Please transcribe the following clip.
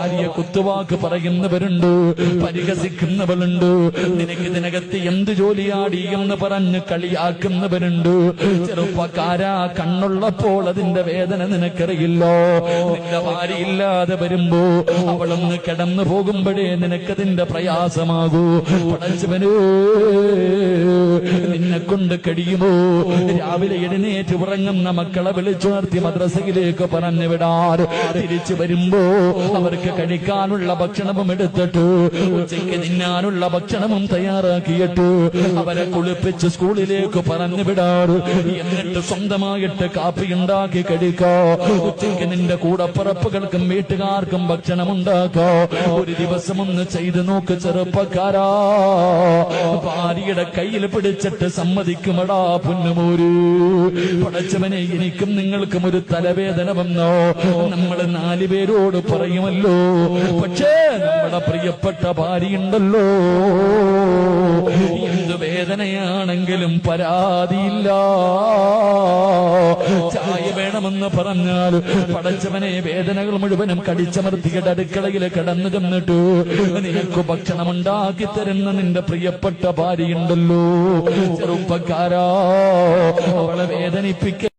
ഭാര്യയെ കുത്തുവാക്ക് പറയുന്നവരുണ്ട്, പരിഹസിക്കുന്നവരുണ്ട്, നിനക്ക് ഇതിനകത്ത് എന്ത് ജോലിയാടി എന്ന് പറഞ്ഞ് കളിയാക്കുന്നവരുണ്ട്. ചെറുപ്പക്കാരാ, കണ്ണുള്ളപ്പോൾ അതിന്റെ വേദന നിനക്കറിയില്ലോ. നിന്റെ ഭാര്യ ഇല്ലാതെ വരുമ്പോ അവളൊന്ന് കിടന്നു പോകുമ്പോഴേ നിനക്കതിന്റെ പ്രയാസമാകൂ. പടച്ചവനേ, നിന്നെ കൊണ്ട് കഴിയുമോ രാവിലെ എഴുന്നേറ്റ് ഉറങ്ങുന്ന മക്കളെ വിളിച്ചുണർത്തി മദ്രസയിലേക്ക് പറഞ്ഞു വിടാൻ, തിരിച്ചു വരുമ്പോ അവർക്ക് കഴിക്കാനുള്ള ഭക്ഷണവും എടുത്തിട്ട് ഉച്ചയ്ക്ക് തിന്നാനുള്ള ഭക്ഷണവും തയ്യാറാക്കിയിട്ട് അവരെ കുളിപ്പിച്ച് സ്കൂളിലേക്ക് പറഞ്ഞു വിടാറ്. എന്നിട്ട് സ്വന്തമായിട്ട് കാപ്പി ഉണ്ടാക്കി കഴിക്കോ. ഉച്ചയ്ക്ക് നിന്റെ കൂടപ്പറപ്പുകൾക്കും വീട്ടുകാർക്കും ഭക്ഷണം ഉണ്ടാക്കോ. ഒരു ദിവസം ഒന്ന് ചെയ്തു നോക്ക് ചെറുപ്പക്കാരാ. ഭാര്യയുടെ കയ്യിൽ പിടിച്ചിട്ട് സമ്മതിക്കുമടാ പൊന്നുമോര്. പടച്ചവനെ, എനിക്കും നിങ്ങൾക്കും ഒരു തലവേദന വന്നോ നമ്മൾ 4 പേരോട് പറയുമല്ലോ. പക്ഷേ നമ്മുടെ പ്രിയപ്പെട്ട ഭാര്യയുണ്ടല്ലോ, എന്ത് വേദനയാണെങ്കിലും പരാതിയില്ല. ചായ വേണമെന്ന് പറഞ്ഞാൽ പടച്ചവനെ വേദനകൾ മുഴുവനും കടിച്ചമർത്തിയിട്ട് അടുക്കളയിൽ കിടന്നു ചെന്നിട്ട് നിനക്ക് ഭക്ഷണം ഉണ്ടാക്കി തരുന്ന നിന്റെ പ്രിയപ്പെട്ട ഭാര്യയുണ്ടല്ലോ. ചെറുപ്പക്കാരാ, അവളെ വേദനിപ്പിക്ക